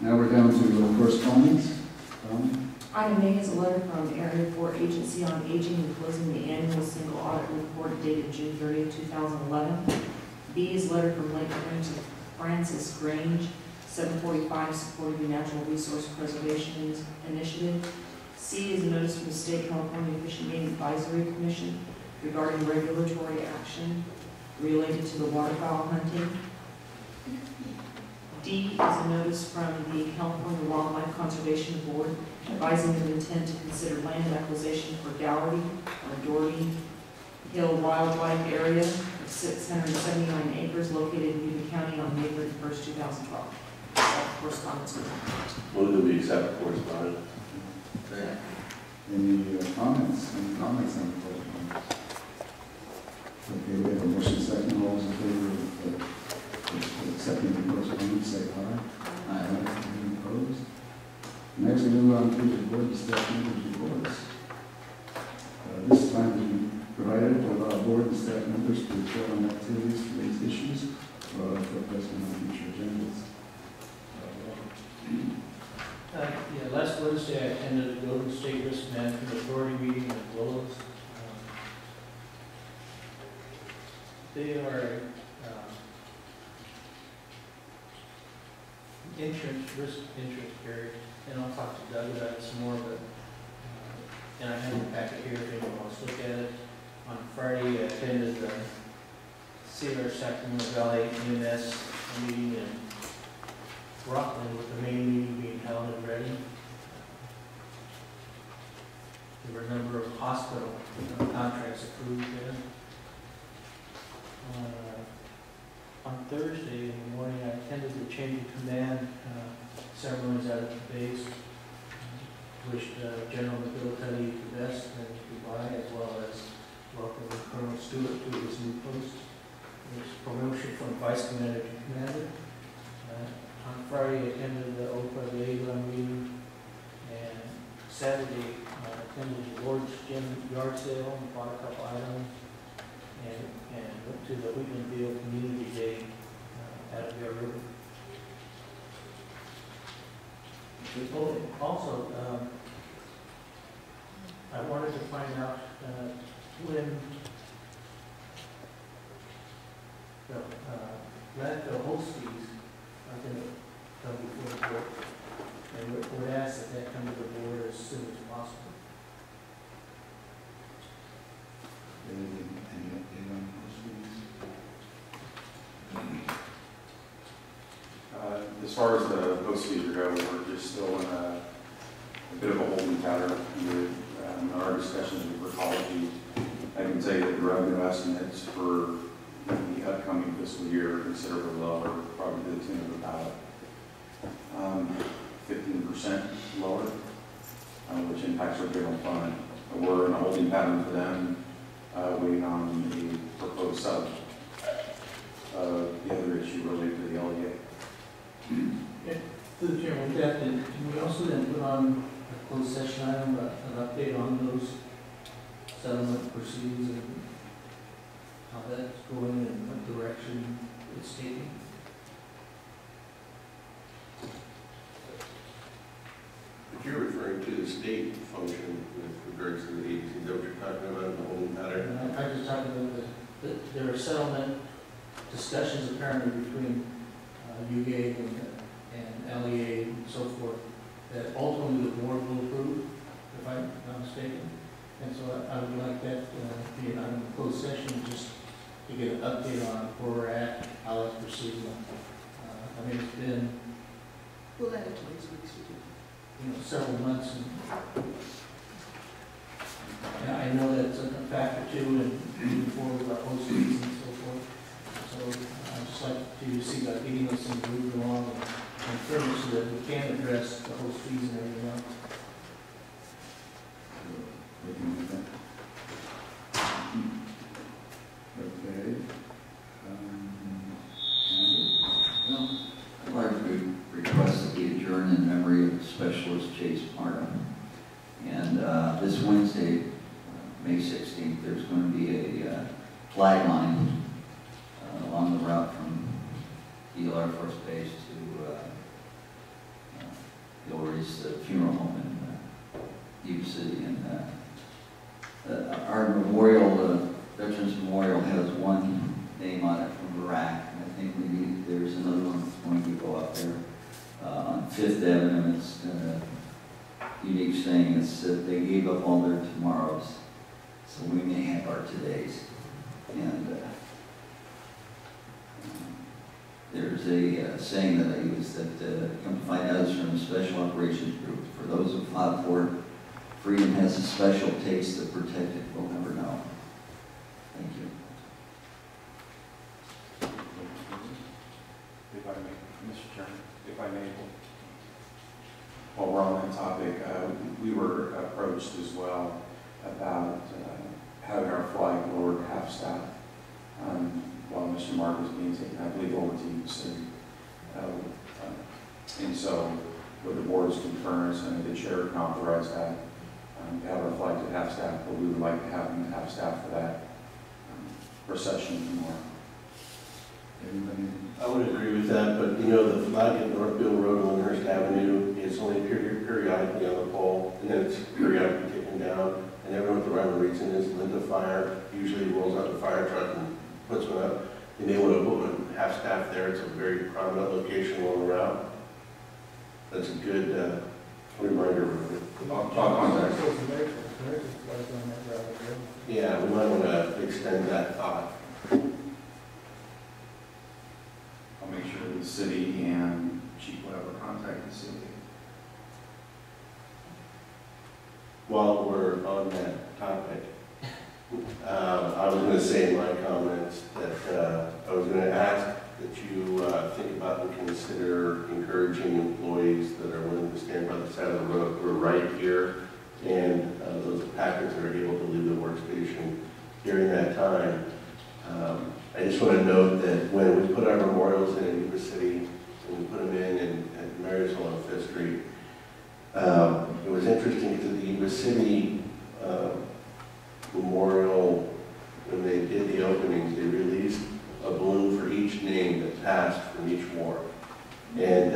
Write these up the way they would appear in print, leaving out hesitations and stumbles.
Now we're down to correspondence. Item A is a letter from Area 4 Agency on Aging enclosing the annual single audit report dated June 30, 2011. B is a letter from Lake Francis Grange, 745, supporting the Natural Resource Preservation Initiative. C is a notice from the State California Fish and Game Advisory Commission regarding regulatory action related to the waterfowl hunting. D is a notice from the California Wildlife Conservation Board advising of intent to consider land acquisition for Dougherty or Doherty Hill Wildlife Area of 679 acres located in Utah County on May 31st, 2012. Correspondence. Move that we accept correspondence. Any comments? Any comments on the correspondence? Okay, we have a motion second. All those in favor of accepting the correspondence, say aye. Aye. Any opposed? Next, we move on to the board and staff members' reports. This time we provided to allow board and staff members to report on activities to raise issues for placement on future agendas. Last Wednesday I attended the Golden State Risk Management Authority meeting in Willows. They are risk insurance carrier, and I'll talk to Doug about it some more, but and I have a packet here if anyone wants to look at it. On Friday I attended the Cedar Sacramento Valley EMS meeting in Rockland, with the main meeting being held in Reading. There were a number of hospital contracts approved there. On Thursday in the morning, I attended the change of command ceremonies out at the base. Wished General McGillicuddy the best and goodbye, as well as welcome Colonel Stewart to his new post. His promotion from vice commander to commander. On Friday, I attended the OPA liaison meeting, and Saturday, I attended the Lord's Gym yard sale and bought a couple items, and went to the Wheatlandville Community Day out of Bear River. Also, I wanted to find out when the landfill host fees are going to come before the board, and would ask that come to the board as soon as possible. Any update on those fees? As far as the post fees go, we're just still in a bit of a holding pattern with our discussions with Recology. I can tell you that the revenue estimates for the upcoming fiscal year are considerably lower, probably to the tune of about 15% lower, which impacts our general fund. We're in a holding pattern for them, waiting on the proposed sub. The other issue related to the LEA. Through the chair, with that, can we also then put on a closed session item, an update on those settlement proceedings and how that's going and what direction it's taking? But you're referring to the state function with regards to the agency. Is that what you're talking about in the holding pattern? And I just talked about there are settlement discussions apparently between UGA and LEA and so forth that ultimately the board will approve, if I'm not mistaken. And so I would like that to be an item of closed session, just to get an update on where we're at, how it's proceeding. I mean, it's been, We'll add it to these weeks to do. several months, and I know that's a factor too, and moving forward with our host fees and so forth. So I'd just like to see that getting those things moving along and firm so that we can address the host fees and everything else. Okay. Well, I'd like to request that we adjourn in memory of Specialist Chase Martin. And this Wednesday, May 16th, there's going to be a flag line along the route from Eagle Air Force Base to funeral home in Yuba City. And our memorial, Veterans Memorial, has one name on it from Iraq. And I think there's another one that's going to go up there on 5th Avenue. It's a unique thing. It's that they gave up all their tomorrows, so we may have our todays. And there's a saying that I use that come to find out is from the Special Operations Group. For those who fought for it, freedom has a special taste. The protected will never know. Thank you. If I may, Mr. Chairman, if I may, while we're on that topic, we were approached as well about having our flag lowered half staff while Mr. Mark was being taken, I believe, over to Yuba City. And so, with the board's concurrence, and the chair can authorize that, to have our flags at half staff, but we would like to have them at half staff for that procession tomorrow. Anybody? I would agree with that, but you know, the flag at Northville Road and Lyndhurst Avenue is only periodically on the pole, and then it's periodically taken down. And everyone with the rhyme and reason is Linda Fire usually rolls out the fire truck and puts one up. And they want to put one half staff there. It's a very prominent location along the route. That's a good reminder. Yeah, we might want to extend that thought. I'll make sure the city and chief will have a contact the city. While we're on that topic, I was going to say in my comments that I was going to ask that you think about and consider encouraging employees that are willing to stand by the side of the road. We're right here, and those packets are able to leave the workstation during that time. I just want to note that when we put our memorials in Yuba City, and we put them in at Marysville on 5th Street, it was interesting because the Yuba City memorial, when they did the openings, they released a balloon for each name that passed from each war. And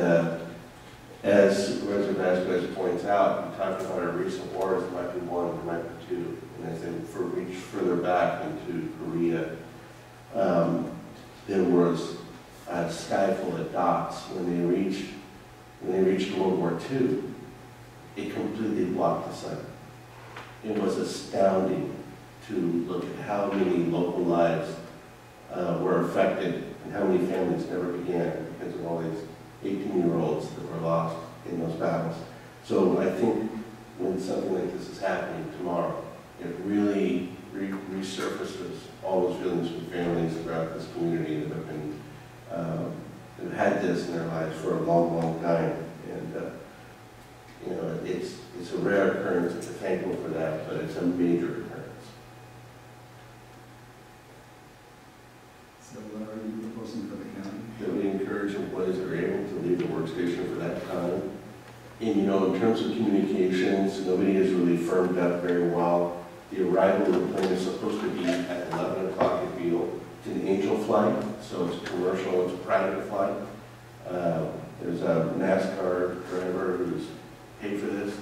as Supervisor Vasquez points out, we talked about our recent wars, there might be one, there might be two. And as they reach further back into Korea, there was a sky full of dots. When they reached World War II, it completely blocked the sun. It was astounding to look at how many local lives were affected and how many families never began because of all these 18-year-olds that were lost in those battles. So I think when something like this is happening tomorrow, it really resurfaces all those feelings from families throughout this community that have been that have had this in their lives for a long, long time. And you know, it's a rare occurrence. It's thankful for that, but it's a major occurrence. So are you proposing for the county? That we encourage employees that are able to leave the workstation for that time. And you know, in terms of communications, nobody has really firmed up very well. The arrival of the plane is supposed to be at 11 o'clock at Beale. It's an Angel flight, so it's commercial, it's a private flight. There's a NASCAR driver who's paid for this.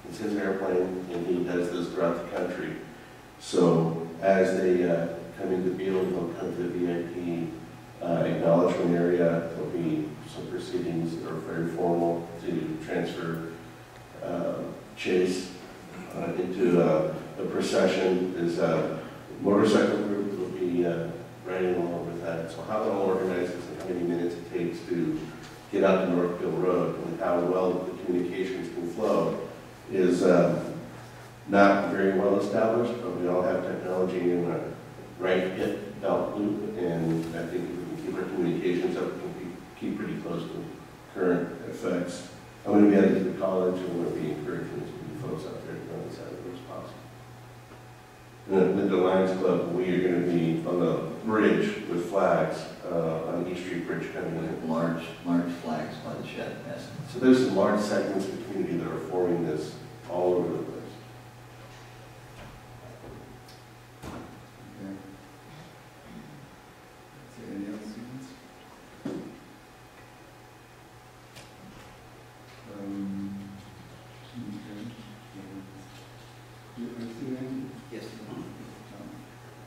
It's his airplane, and he does this throughout the country. So as they come into Beale, they'll come to the VIP acknowledgement area. There'll be some proceedings that are very formal to transfer Chase into a procession. There's a motorcycle group that will be riding along with that. So how they'll organize this and how many minutes it takes to get out to Northville Road and how well the communications can flow is not very well established, but we all have technology in the right hip belt loop, and I think if we can keep our communications up, we can keep pretty close to current effects. I'm going to be at the college, and I'm going to be encouraging as many folks out there to go inside as possible. And the Lions Club, we are going to be on the bridge with flags on East Street Bridge coming in. Large flags by the shed. Yes. So there's some large segments of the community that are forming this all over the place. Okay. Okay, any other students?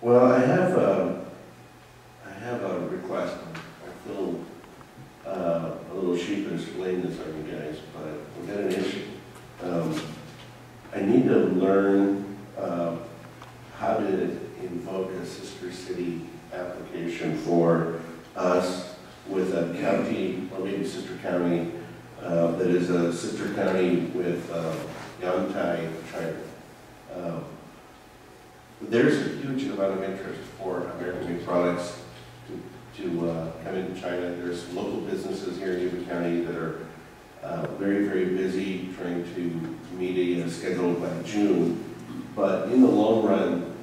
Well, I have a request. I feel a little sheepish laying this on you guys, but we've got an issue. I need to learn how to invoke a sister city application for us with a county, or maybe sister county, that is a sister county with Yantai, China. There's a huge amount of interest for American-made products to come into China. There's local businesses here in Yuba County that are very, very busy trying to meet a schedule by June. But in the long run,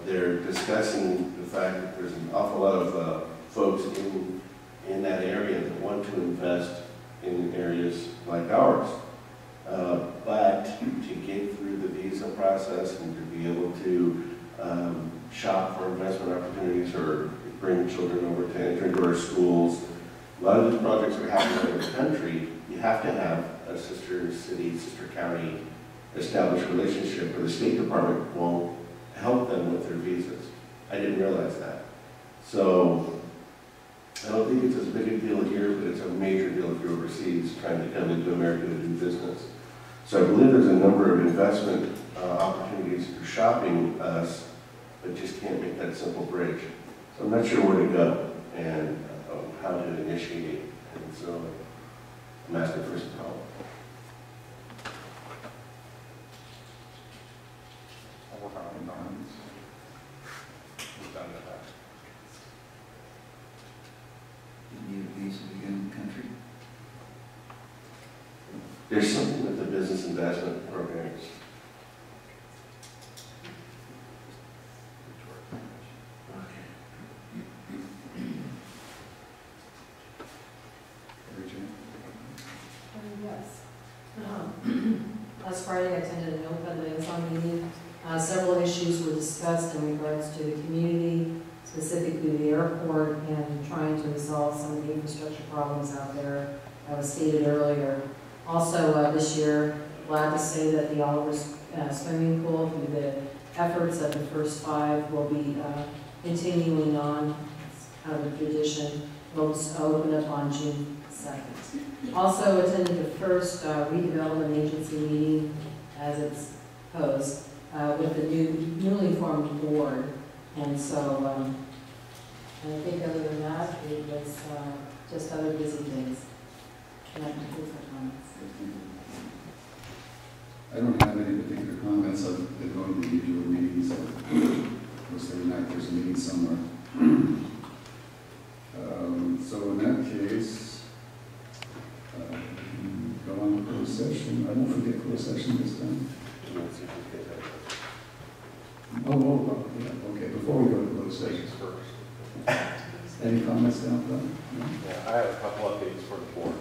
they're discussing the fact that there's an awful lot of folks in that area that want to invest in areas like ours. But to get through the visa process and to be able to shop for investment opportunities or bring children over to enter into our schools, a lot of these projects are happening in the country. You have to have a sister city, sister county established relationship, or the State Department won't help them with their visas. I didn't realize that. So I don't think it's as big a deal here, but it's a major deal if you're overseas trying to come into America to do business. So I believe there's a number of investment opportunities for shopping us, but just can't make that simple bridge. So I'm not sure where to go and how to initiate. And so I'm asking for some help. I'll work on it. We've done that. You need a visa to get in the country? There's something with the business investment programs. Yes. Last Friday, I attended an open liaison meeting. Several issues were discussed in regards to the community, specifically the airport, and trying to resolve some of the infrastructure problems out there that was stated earlier. Also, this year, glad to say that the Oliver's swimming pool, through the efforts of the first 5, will be continuing on. It's kind of a tradition. We'll open up on June 2nd. Also attended the first redevelopment agency meeting, as it's posed, with the newly formed board. And so I think other than that, it was just other busy days. And that concludes my comments. I don't have any particular comments. I've been going to the usual meetings. Of course, every night there's a meeting somewhere. So in that case, we can go on to closed session. I won't forget closed session this time. Oh, yeah, okay. Before we go to closed session first. Any comments down front? No? Yeah, I have a couple updates for the board.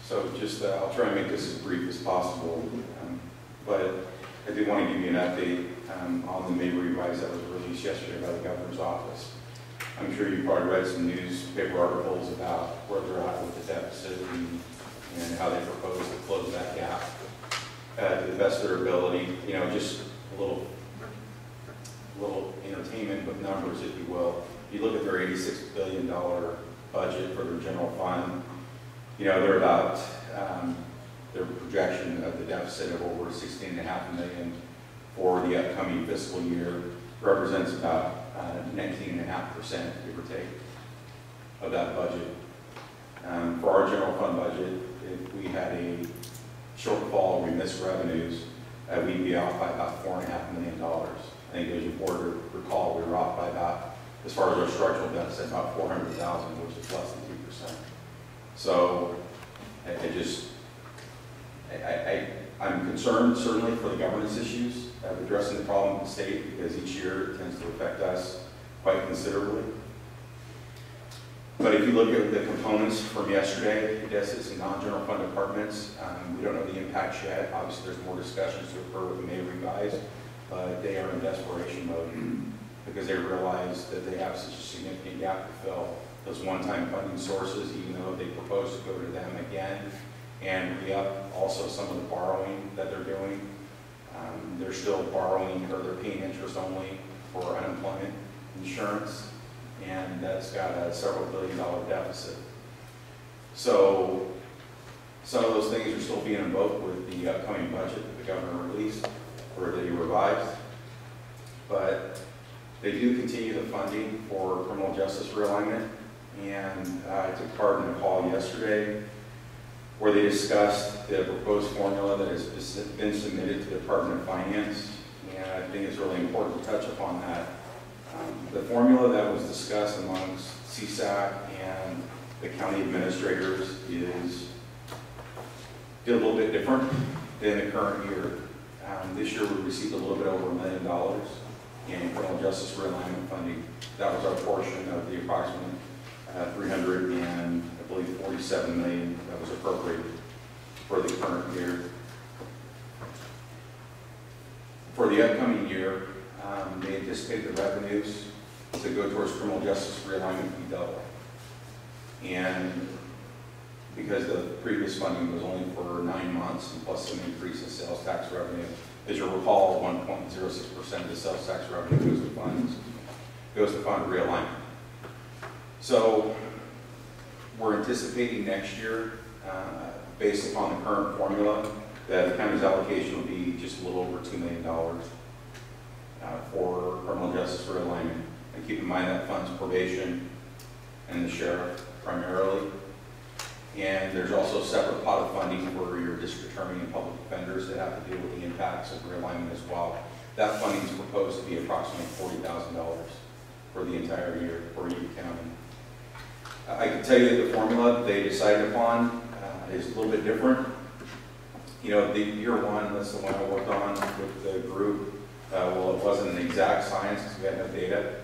So just, I'll try and make this as brief as possible, but I did want to give you an update on the May revise that was released yesterday by the governor's office. I'm sure you've probably read some newspaper articles about where they're at with the deficit and how they propose to close that gap to the best of their ability. You know, just a little entertainment with numbers, if you will. You look at their $86 billion budget for their general fund. You know, they're about their projection of the deficit of over $16.5 million for the upcoming fiscal year represents about 19.5%, give or take, of that budget. For our general fund budget, if we had a shortfall, we missed revenues, we'd be off by about $4.5 million. I think as you recall, we were off by about, as far as our structural deficit, about $400,000, which is less than 2%. So I'm concerned certainly for the governance issues of addressing the problem in the state, because each year it tends to affect us quite considerably. But if you look at the components from yesterday, yes, it's in non-general fund departments. We don't know the impacts yet. Obviously, there's more discussions to occur with the May revise, but they are in desperation mode because they realize that they have such a significant gap to fill. Those one-time funding sources, even though they propose to go to them again, and re-up also some of the borrowing that they're doing. They're still borrowing, or they're paying interest only for unemployment insurance, and that's got a several billion-dollar deficit. So some of those things are still being invoked with the upcoming budget that the governor released, or that he revised. But they do continue the funding for criminal justice realignment, and I took part in a call yesterday where they discussed the proposed formula that has been submitted to the Department of Finance, and I think it's really important to touch upon that. The formula that was discussed amongst CSAC and the county administrators is a little bit different than the current year. This year we received a little bit over $1 million in criminal justice realignment funding. That was our portion of the approximate 47 million that was appropriated for the current year. For the upcoming year, they anticipate the revenues to go towards criminal justice realignment to be double. And because the previous funding was only for 9 months and plus an increase in sales tax revenue, as you'll recall, 1.06% of the sales tax revenue goes to fund realignment. So we're anticipating next year, based upon the current formula, that the county's allocation will be just a little over $2 million for criminal justice realignment. And keep in mind that funds probation and the sheriff primarily. And there's also a separate pot of funding for your district attorney and public defenders that have to deal with the impacts of realignment as well. That funding is proposed to be approximately $40,000 for the entire year for Yuba County. I can tell you that the formula they decided upon is a little bit different. You know, the year one, that's the one I worked on with the group. Well, it wasn't an exact science because we had no data.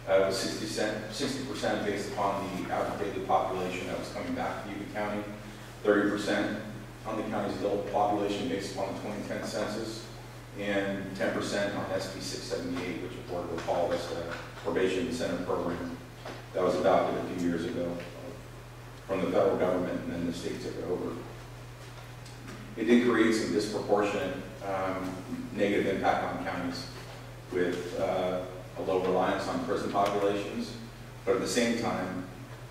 It was 60% based upon the average daily population that was coming back to Yuba County, 30% on the county's adult population based upon the 2010 census, and 10% on SB 678, which the board will call as a probation incentive program that was adopted a few years ago from the federal government, and then the state took it over. It did create some disproportionate negative impact on counties with a low reliance on prison populations, but at the same time,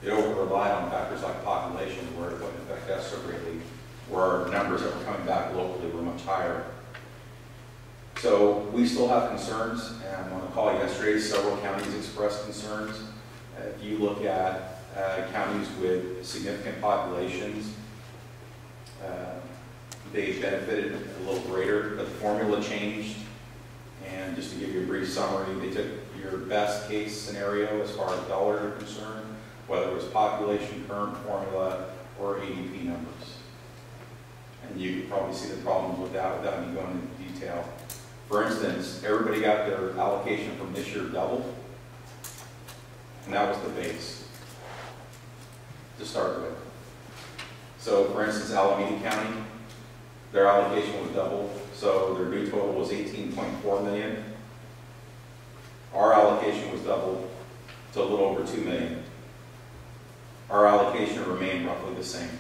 it over-relied on factors like population, where it wouldn't affect us so greatly, where our numbers that were coming back locally were much higher. So we still have concerns, and on the call yesterday, several counties expressed concerns. If you look at counties with significant populations, they benefited a little greater, but the formula changed. And just to give you a brief summary, they took your best case scenario as far as dollars are concerned, whether it was population, current formula, or ADP numbers. And you could probably see the problems with that without me going into detail. For instance, everybody got their allocation from this year doubled, and that was the base to start with. So for instance, Alameda County, their allocation was doubled, so their new total was 18.4 million. Our allocation was doubled to a little over 2 million. Our allocation remained roughly the same.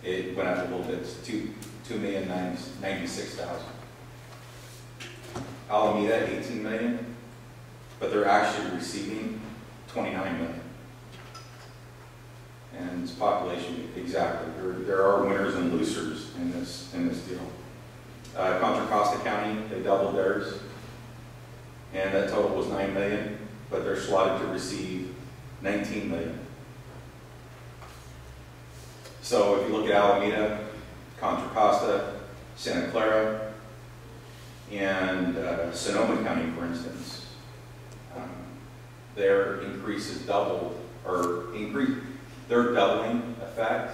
It went up a little bit to 2,096,000. Alameda, 18 million, but they're actually receiving 29 million. And its population, exactly. There are winners and losers in this deal. Contra Costa County, they doubled theirs, and that total was 9 million, but they're slotted to receive 19 million. So if you look at Alameda, Contra Costa, Santa Clara, and Sonoma County, for instance, their increase is doubled, or increase. Their doubling effect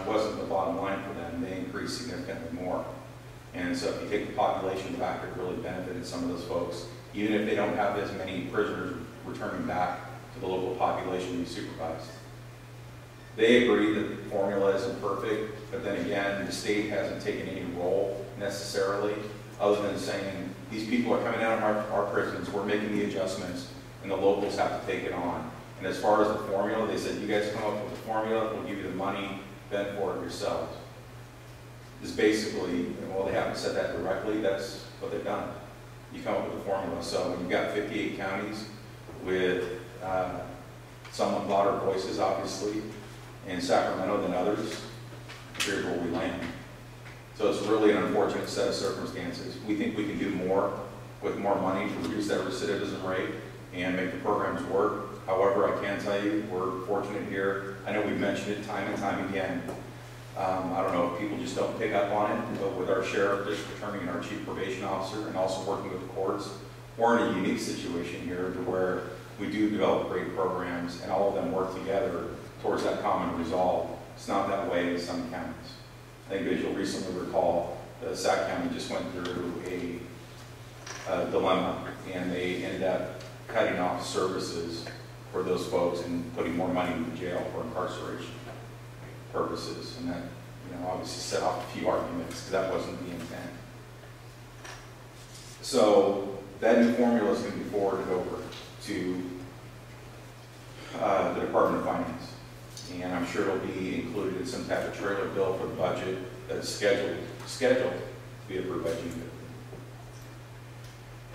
wasn't the bottom line for them. They increased significantly more. And so if you take the population factor, it really benefited some of those folks, even if they don't have as many prisoners returning back to the local population to be supervised. They agree that the formula isn't perfect, but then again, the state hasn't taken any role necessarily, other than saying, these people are coming out of our prisons, we're making the adjustments, and the locals have to take it on. And as far as the formula, they said, you guys come up with the formula, we'll give you the money, bent for it yourselves. Is basically, well, they haven't said that directly, that's what they've done. You come up with a formula. So when you've got 58 counties with somewhat louder voices, obviously, in Sacramento than others, here's where we land. So it's really an unfortunate set of circumstances. We think we can do more with more money to reduce that recidivism rate and make the programs work. However, I can tell you, we're fortunate here. I know we've mentioned it time and time again. I don't know if people just don't pick up on it, but with our sheriff, district attorney, and our chief probation officer, and also working with the courts, we're in a unique situation here to where we do develop great programs and all of them work together towards that common resolve. It's not that way in some counties. I think as you'll recently recall, Sac County just went through a dilemma, and they ended up cutting off services for those folks and putting more money in the jail for incarceration purposes. And that, obviously set off a few arguments because that wasn't the intent. So that new formula is going to be forwarded over to the Department of Finance. And I'm sure it'll be included in some type of trailer bill for the budget that's scheduled to be approved by June 15th.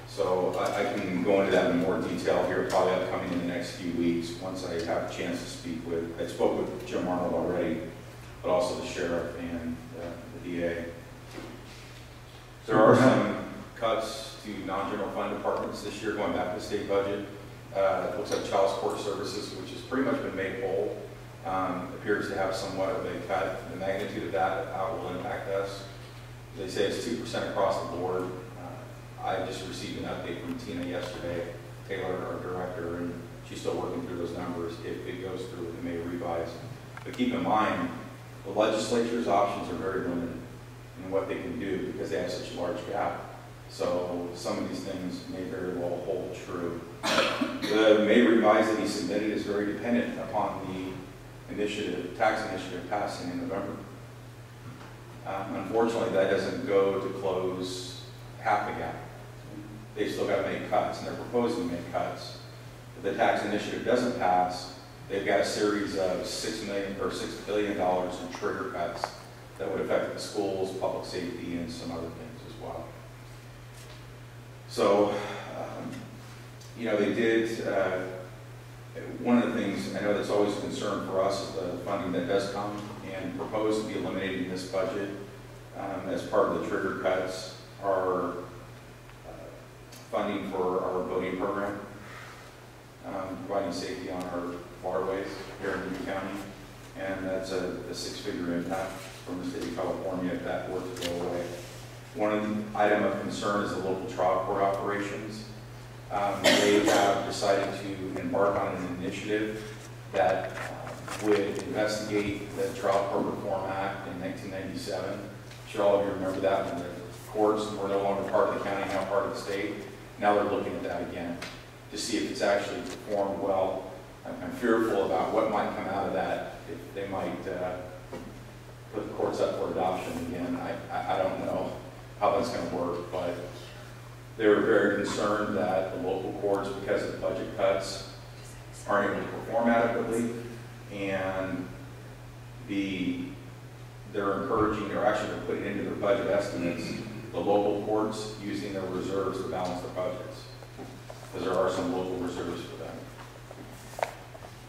So I can go into that in more detail here, probably upcoming in the next few weeks once I have a chance to speak with, I spoke with Jim Arnold already, but also the sheriff and the DA. There are some cuts to non-general fund departments this year going back to the state budget. It looks like child support services, which has pretty much been made whole, appears to have somewhat of a cut. The magnitude of that, how it will impact us. They say it's 2% across the board. I just received an update from Tina yesterday, Taylor, our director, and she's still working through those numbers. If it goes through, it may revise. But keep in mind, the legislature's options are very limited in what they can do because they have such a large gap. So some of these things may very well hold true. The May revise that he submitted is very dependent upon the tax initiative passing in November. Unfortunately, that doesn't go to close half the gap. They've still got to make cuts, and they're proposing to make cuts. If the tax initiative doesn't pass, they've got a series of $6 billion in trigger cuts that would affect the schools, public safety, and some other things as well. So, they did, one of the things I know that's always a concern for us is the funding that does come and proposed to be eliminated in this budget as part of the trigger cuts are funding for our boating program, providing safety on our waterways here in Newton County, and that's a six-figure impact from the state of California if that were to go away. One item of concern is the local trial court operations. They have decided to embark on an initiative that would investigate the Trial Court Reform Act in 1997. I'm sure all of you remember that when the courts were no longer part of the county, now part of the state. Now they're looking at that again to see if it's actually performed well. I'm fearful about what might come out of that, if they might put the courts up for adoption again. I don't know how that's going to work, but they were very concerned that the local courts, because of the budget cuts, aren't able to perform adequately, and they're encouraging, or actually they're putting into their budget estimates, the local courts using their reserves to balance their budgets, because there are some local reserves for them.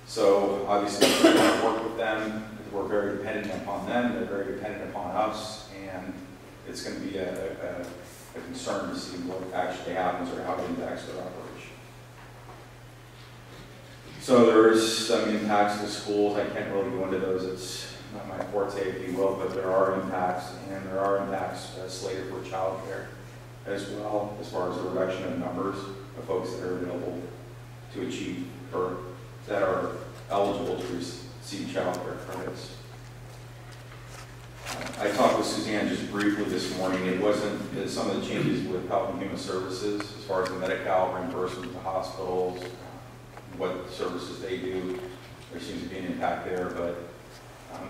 So obviously we're going to work with them. We're very dependent upon them. They're very dependent upon us, and it's going to be a concern to see what actually happens or how it impacts their operation. So there's some impacts to schools. I can't really go into those. It's not my forte, if you will, but there are impacts, and there are impacts slated for child care as well, as far as the reduction of numbers of folks that are available to achieve or that are eligible to receive child care credits. I talked with Suzanne just briefly this morning. It wasn't some of the changes with Health and Human Services as far as the Medi-Cal reimbursement to hospitals, what services they do. There seems to be an impact there, but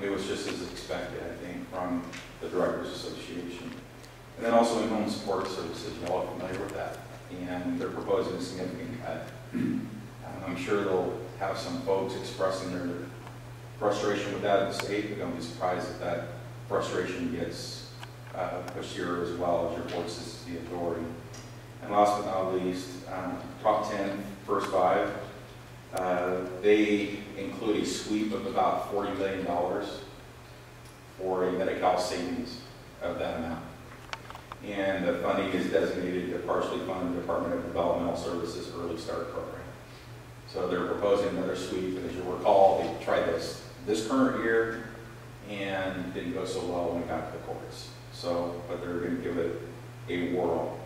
it was just as expected, I think, from the Directors Association. And then also in-home support services, you all are familiar with that. And they're proposing a significant cut. I'm sure they'll have some folks expressing their frustration with that at the state, but don't be surprised if that frustration gets pushed here as well as your board assists the authority. And last but not least, top 10, first 5, they include a sweep of about $40 million for a Medi-Cal savings of that amount. And the funding is designated to partially fund the Department of Developmental Services Early Start Program. So they're proposing another sweep, and as you'll recall, they tried this current year and didn't go so well when we got to the courts. So, but they're going to give it a whirl.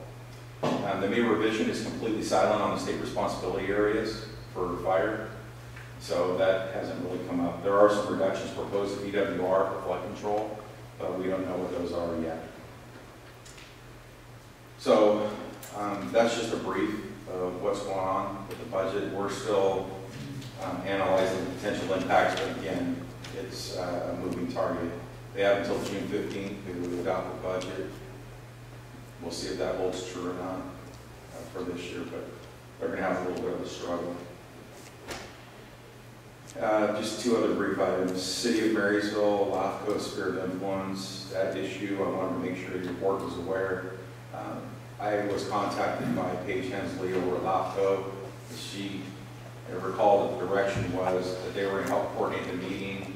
The May revision is completely silent on the state responsibility areas for fire, so that hasn't really come up. There are some reductions proposed at BWR for flood control, but we don't know what those are yet. So that's just a brief of what's going on with the budget. We're still analyzing the potential impacts, but again, it's a moving target. They have until June 15th to adopt the budget. We'll see if that holds true or not for this year, but they're going to have a little bit of a struggle. Just 2 other brief items. City of Marysville, LAFCO, sphere of influence, that issue, I wanted to make sure your board was aware. I was contacted by Paige Hensley over at LAFCO. She recalled that the direction was that they were going to help coordinate the meeting.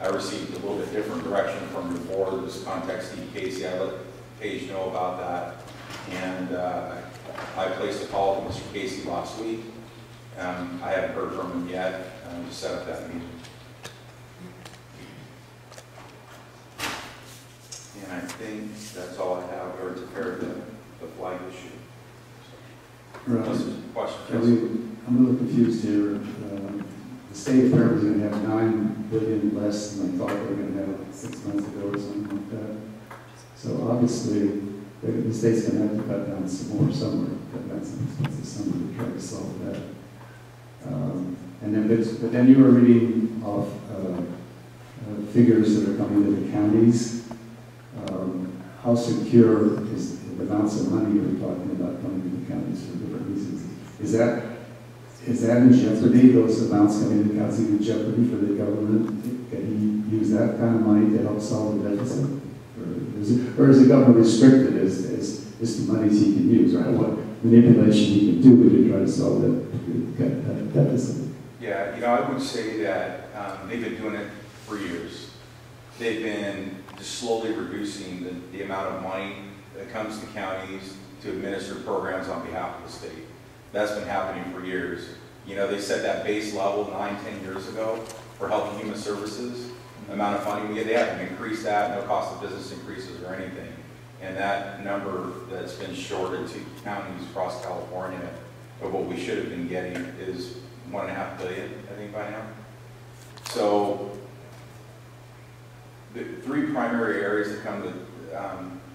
I received a little bit different direction from the board. Just contact Steve Casey. I let Paige know about that. And I placed a call to Mr. Casey last week. I haven't heard from him yet to set up that meeting. And I think that's all I have or to prepare the flag issue. Right. Unless there's questions. I'm a little confused here. The state apparently is going to have $9 billion less than I thought they were going to have 6 months ago or something like that. So obviously, the state's going to have to cut down some more somewhere, cut down some expenses somewhere to try to solve that. But then you were reading off figures that are coming to the counties. How secure is the amounts of money you're talking about coming to the counties for different reasons? Is that in jeopardy? Those amounts coming to the counties in jeopardy for the government? Can he use that kind of money to help solve the deficit? Or is the government restricted as the monies he can use, or what manipulation he can do to try to solve that deficit? Yeah, I would say that they've been doing it for years. They've been just slowly reducing the amount of money that comes to counties to administer programs on behalf of the state. That's been happening for years. They set that base level 9-10 years ago for Health and Human Services. The amount of funding we get, they haven't increased that, no cost of business increases or anything. And that number that's been shorted to counties across California of what we should have been getting is $1.5 billion, I think, by now. So the 3 primary areas that come to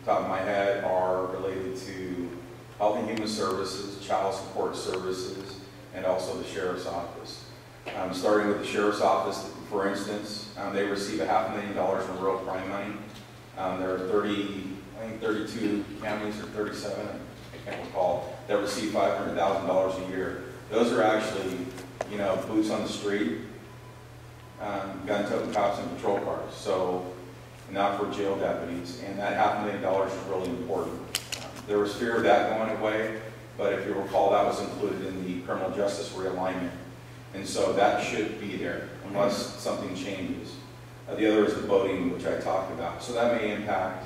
top of my head are related to Health and Human Services, Child Support Services, and also the Sheriff's Office. Starting with the Sheriff's Office, for instance, they receive $500,000 from real crime money. There are 32 counties or 37, I can't recall, that receive $500,000 a year. Those are actually, boots on the street, gun-toting cops and patrol cars. So not for jail deputies, and that $500,000 is really important. There was fear of that going away, but if you recall, that was included in the criminal justice realignment. And so that should be there, unless something changes. The other is the voting, which I talked about. So that may impact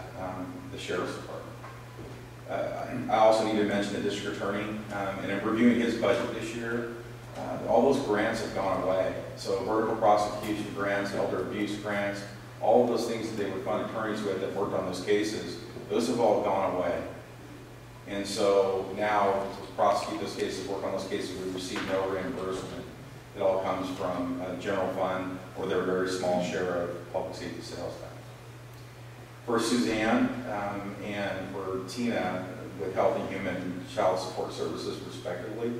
the Sheriff's Department. I also need to mention the District Attorney. And in reviewing his budget this year, all those grants have gone away. So vertical prosecution grants, elder abuse grants, all of those things that they would fund attorneys with that worked on those cases, those have all gone away. And so now, to prosecute those cases, work on those cases, we receive no reimbursement. It all comes from a general fund or their very small share of public safety sales tax. For Suzanne and for Tina with Health and Human and Child Support Services respectively,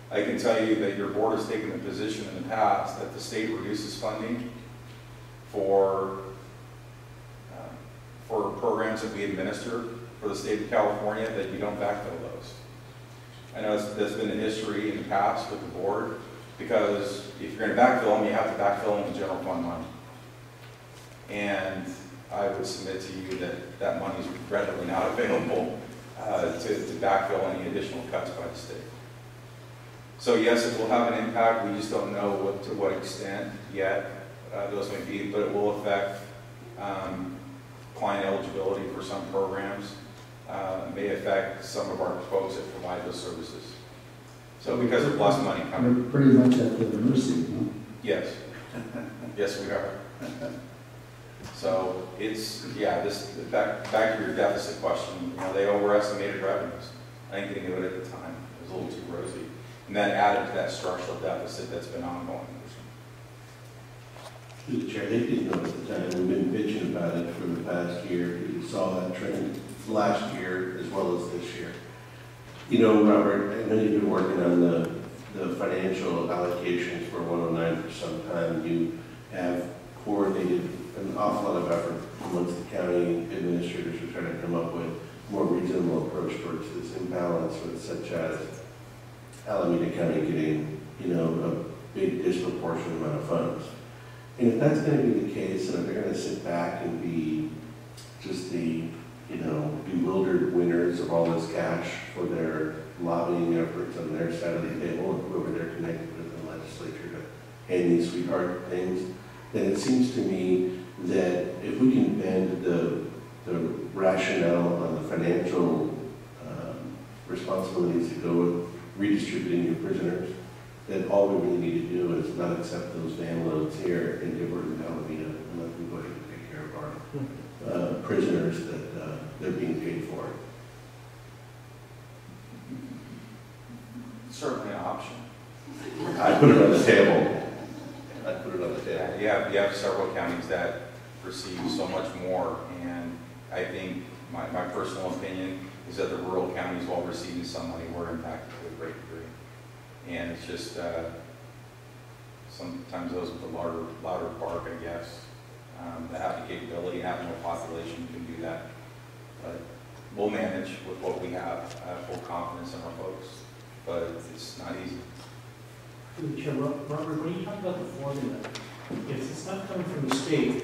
I can tell you that your board has taken the position in the past that the state reduces funding for programs that we administer for the state of California, that you don't backfill those. I know that's been a history in the past with the board. Because if you're going to backfill them, you have to backfill them with general fund money. And I would submit to you that that money is readily not available to backfill any additional cuts by the state. So yes, it will have an impact. We just don't know to what extent yet those may be, but it will affect client eligibility for some programs. May affect some of our folks that provide those services. So because of less money coming. We're pretty much at the mercy, no? Yes. Yes, we are. So it's, yeah, back to your deficit question, you know, they overestimated revenues. I think they knew it at the time. It was a little too rosy. And that added to that structural deficit that's been ongoing. Through the chair, they didn't know at the time. We've been bitching about it for the past year. We saw that trend last year as well as this year. You know, Robert, I know you've been working on the financial allocations for 109 for some time. You have coordinated an awful lot of effort amongst the county administrators to try to come up with a more reasonable approach towards this imbalance, with such as Alameda County getting, you know, a big disproportionate amount of funds. And if that's going to be the case, and if they're going to sit back and be just the, you know, bewildered winners of all this cash for their lobbying efforts on their side of the table, and whoever they're connected with in the legislature to hand these sweetheart things, then it seems to me that if we can bend the rationale on the financial responsibilities that go with redistributing your prisoners, that all we really need to do is not accept those van loads here in Gilbert and Alameda and let them go ahead and take care of our prisoners that they're being paid for. Certainly an option. I put it on the table. I put it on the table. Yeah, you have several counties that receive so much more, and I think my personal opinion is that the rural counties, while receiving some money, were impacted to a great degree. And it's just sometimes those with the louder bark, I guess, that have the capability, have no population can do that. But we'll manage with what we have. I have full confidence in our folks, but it's not easy. Through the chair, Robert, when you talk about the formula, if it's not coming from the state,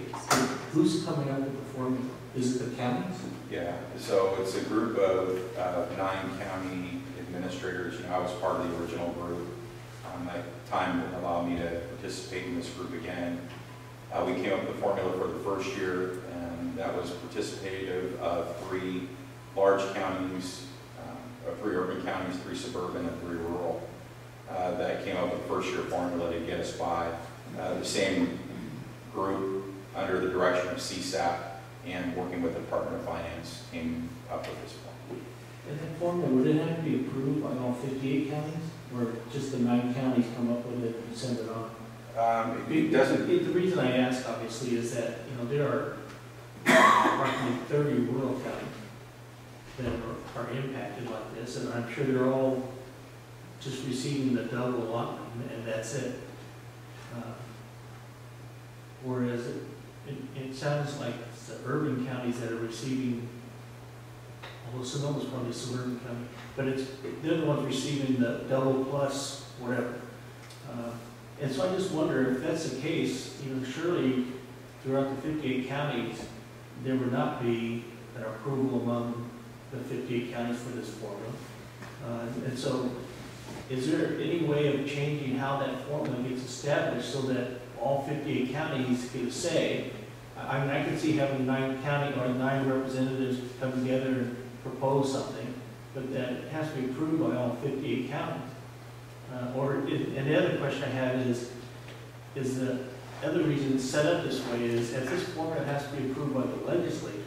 who's coming up with the formula? Is it the counties? Yeah, so it's a group of 9 county administrators. You know, I was part of the original group. That time allowed me to participate in this group again. We came up with the formula for the first year, and that was participative of 3 large counties, 3 urban counties, 3 suburban, and 3 rural. That came up with the first year formula to get us by. The same group, under the direction of CSAP and working with the Department of Finance, came up with this one. And that formula, would it have to be approved by all 58 counties, or just the 9 counties come up with it and send it on? It doesn't. The reason I ask, obviously, is that, you know, there are approximately 30 rural counties that are impacted like this, and I'm sure they're all just receiving the double allotment, and that's it. Whereas it sounds like it's the urban counties that are receiving, although Sonoma's probably a suburban county, but they're the ones receiving the double plus whatever. And so I just wonder if that's the case, you know, surely throughout the 58 counties, there would not be an approval among the 58 counties for this formula. And so is there any way of changing how that formula gets established so that all 58 counties get a say? I mean, I could see having 9 county or 9 representatives come together and propose something, but that it has to be approved by all 58 counties. And the other question I have is the other reason it's set up this way is as this formula has to be approved by the legislature,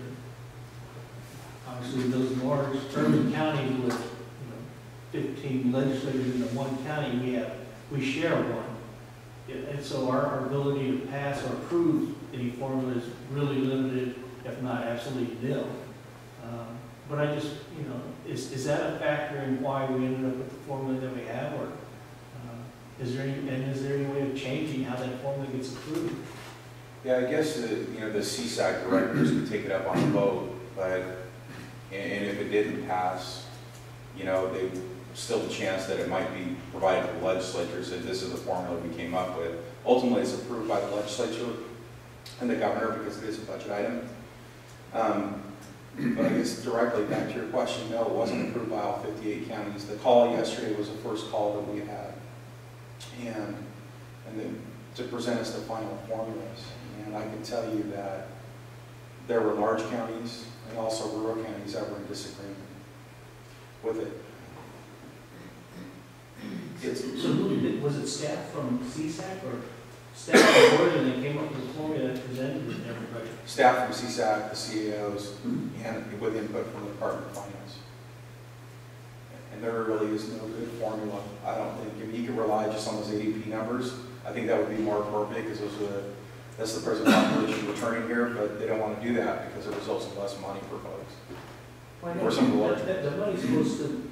obviously those large urban counties with 15 legislators in the one county, we share one. And so our ability to pass or approve any formula is really limited, if not absolutely nil. But I just, you know, is that a factor in why we ended up with the formula that we have, or is there any way of changing how that formula gets approved? Yeah, I guess the CSAC directors could take it up on a vote, but and if it didn't pass, you know, they still the chance that it might be provided to the legislature, so this is the formula we came up with. Ultimately, it's approved by the legislature and the governor because it is a budget item. But I guess directly back to your question, no, it wasn't approved by all 58 counties. The call yesterday was the first call that we had, and then to present us the final formulas. And I can tell you that there were large counties and also rural counties that were in disagreement with it. So who did, was it staff from CSAC or staff from the board and they came up with a formula that presented it to everybody? Staff from CSAC, the CAOs, and with input from the Department of Finance. And there really is no good formula. I don't think, if you could rely just on those ADP numbers, I think that would be more appropriate because that's the present population returning here, but they don't want to do that because it results in less money for folks. Well, Or some of the large. the money's supposed to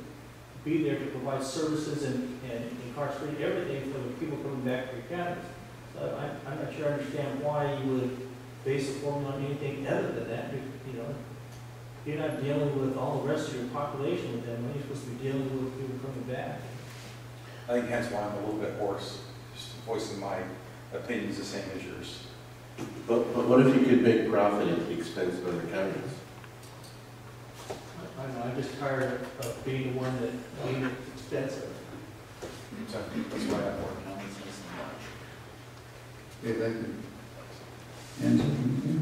be there to provide services and incarcerate everything for the people coming back to your counties. So I'm not sure I understand why you would base a formula on anything other than that. You know, you're not dealing with all the rest of your population with that money. You're supposed to be dealing with people coming back. I think hence why I'm a little bit hoarse, just voicing my opinions the same as yours. But what if you could make profit at the expense of other counties? I don't know, I'm just tired of being the one that made it expensive. So that's why I'm working. Okay, thank you. Angela, anything?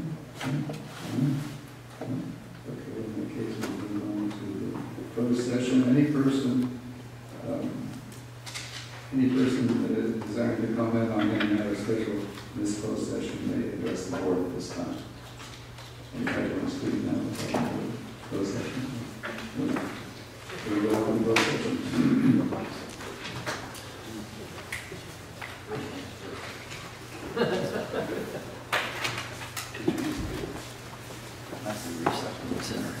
Okay, in that case, we'll move on to the closed session. Any person desiring to comment on any matter scheduled in this closed session may address the board at this time. Anybody want to speak now about the closed session? We will open the closed session. That's the reception center.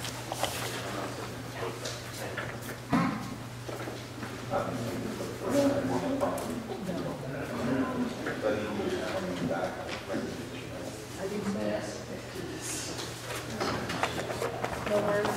No worries.